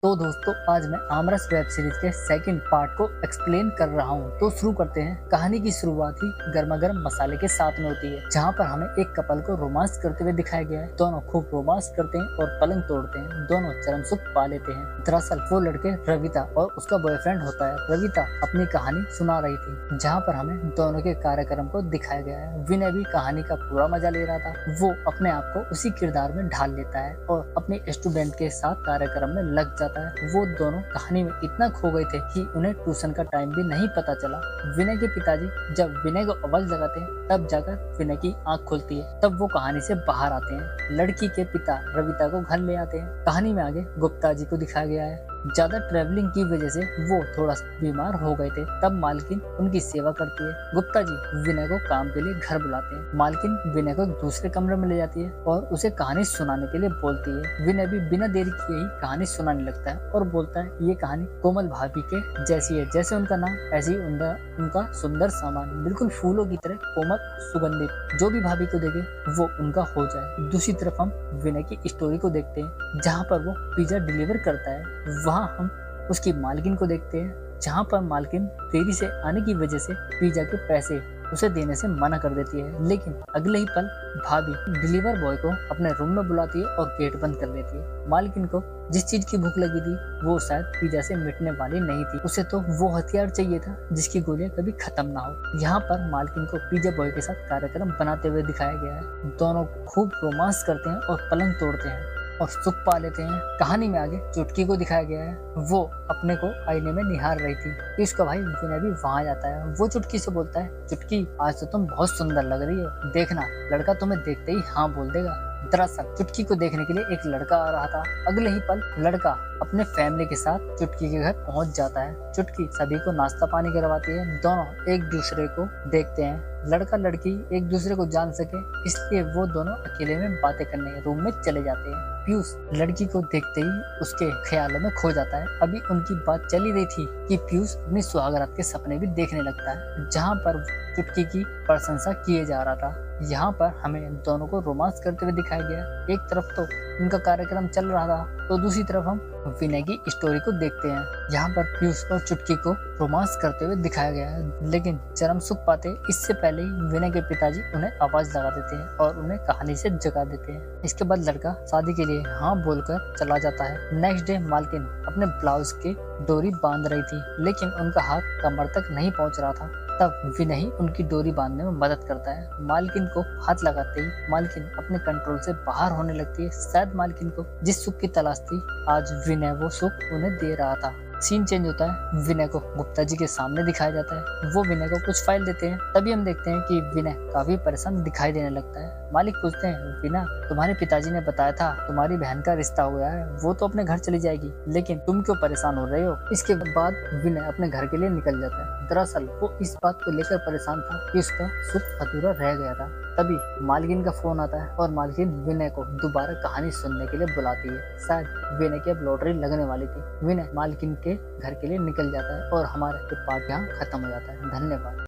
तो दोस्तों आज मैं आमरस वेब सीरीज के सेकंड पार्ट को एक्सप्लेन कर रहा हूँ। तो शुरू करते हैं। कहानी की शुरुआत ही गर्मा गर्म मसाले के साथ में होती है, जहाँ पर हमें एक कपल को रोमांस करते हुए दिखाया गया है। दोनों खूब रोमांस करते हैं और पलंग तोड़ते हैं। दोनों चरम सुख पा लेते हैं। दरअसल वो लड़के रविता और उसका बॉयफ्रेंड होता है। रविता अपनी कहानी सुना रही थी, जहाँ पर हमें दोनों के कार्यक्रम को दिखाया गया है। विनय भी कहानी का पूरा मजा ले रहा था। वो अपने आप को उसी किरदार में ढाल लेता है और अपने स्टूडेंट के साथ कार्यक्रम में लग जाता है। वो दोनों कहानी में इतना खो गए थे कि उन्हें ट्यूशन का टाइम भी नहीं पता चला। विनय के पिताजी जब विनय को आवाज लगाते हैं तब जाकर विनय की आंख खुलती है। तब वो कहानी से बाहर आते हैं। लड़की के पिता रविता को घर ले आते हैं। कहानी में आगे गुप्ता जी को दिखाया गया है। ज्यादा ट्रैवलिंग की वजह से वो थोड़ा सा बीमार हो गए थे। तब मालकिन उनकी सेवा करती है। गुप्ता जी विनय को काम के लिए घर बुलाते हैं। मालकिन विनय को दूसरे कमरे में ले जाती है और उसे कहानी सुनाने के लिए बोलती है। विनय भी बिना देरी किए ही कहानी सुनाने लगता है और बोलता है ये कहानी कोमल भाभी के जैसी है। जैसे उनका नाम ऐसी उनका सुंदर सामान, बिल्कुल फूलों की तरह कोमल सुगंधित। जो भी भाभी को देखे वो उनका हो जाए। दूसरी तरफ हम विनय की स्टोरी को देखते हैं, जहाँ पर वो पिज्जा डिलीवर करता है। वहाँ हम उसकी मालकिन को देखते हैं, जहाँ पर मालकिन देरी से आने की वजह से पिज्जा के पैसे उसे देने से मना कर देती है। लेकिन अगले ही पल भाभी डिलीवर बॉय को अपने रूम में बुलाती है और गेट बंद कर देती है। मालकिन को जिस चीज की भूख लगी थी वो शायद पिज्जा से मिटने वाली नहीं थी। उसे तो वो हथियार चाहिए था जिसकी गोलियां कभी खत्म ना हो। यहाँ पर मालकिन को पिज्जा बॉय के साथ कार्यक्रम बनाते हुए दिखाया गया है। दोनों खूब रोमांस करते हैं और पलंग तोड़ते हैं और सुख पा लेते हैं। कहानी में आगे चुटकी को दिखाया गया है। वो अपने को आईने में निहार रही थी कि उसका भाई विनय भी वहां जाता है। वो चुटकी से बोलता है, चुटकी आज तो तुम बहुत सुंदर लग रही हो, देखना लड़का तुम्हें देखते ही हाँ बोल देगा। दरअसल चुटकी को देखने के लिए एक लड़का आ रहा था। अगले ही पल लड़का अपने फैमिली के साथ चुटकी के घर पहुंच जाता है। चुटकी सभी को नाश्ता पानी करवाती है। दोनों एक दूसरे को देखते हैं। लड़का लड़की एक दूसरे को जान सके इसलिए वो दोनों अकेले में बातें करने रूम में चले जाते हैं। पीयूष लड़की को देखते ही उसके ख्यालों में खो जाता है। अभी उनकी बात चली रही थी कि पीयूष अपनी सुहागरात के सपने भी देखने लगता है, जहाँ पर चुटकी की प्रशंसा किए जा रहा था। यहाँ पर हमें दोनों को रोमांस करते हुए दिखाया गया। एक तरफ तो उनका कार्यक्रम चल रहा था तो दूसरी तरफ हम विनय की स्टोरी को देखते हैं। यहाँ पर पीयूष और चुटकी को रोमांस करते हुए दिखाया गया है, लेकिन चरम सुख पाते इससे पहले ही विनय के पिताजी उन्हें आवाज लगा देते हैं और उन्हें कहानी से जगा देते हैं। इसके बाद लड़का शादी के लिए हाँ बोलकर चला जाता है। नेक्स्ट डे मालकिन अपने ब्लाउज की डोरी बांध रही थी, लेकिन उनका हाथ कमर तक नहीं पहुंच रहा था। तब विनय ही उनकी डोरी बांधने में मदद करता है। मालकिन को हाथ लगाते ही मालकिन अपने कंट्रोल से बाहर होने लगती है। शायद मालकिन को जिस सुख की तलाश थी आज विनय वो सुख उन्हें दे रहा था। सीन चेंज होता है। विनय को गुप्ता जी के सामने दिखाया जाता है। वो विनय को कुछ फाइल देते हैं। तभी हम देखते हैं कि विनय काफी परेशान दिखाई देने लगता है। मालिक पूछते हैं, विनय तुम्हारे पिताजी ने बताया था तुम्हारी बहन का रिश्ता हो गया है, वो तो अपने घर चली जाएगी, लेकिन तुम क्यों परेशान हो रहे हो। इसके बाद विनय अपने घर के लिए निकल जाता है। दरअसल वो इस बात को लेकर परेशान था कि उसका सुख अधूरा रह गया था। तभी मालकिन का फोन आता है और मालकिन विनय को दोबारा कहानी सुनने के लिए बुलाती है। शायद विनय की अब लॉटरी लगने वाली थी। विनय मालकिन के घर के लिए निकल जाता है और हमारा पार्ट यहाँ खत्म हो जाता है। धन्यवाद।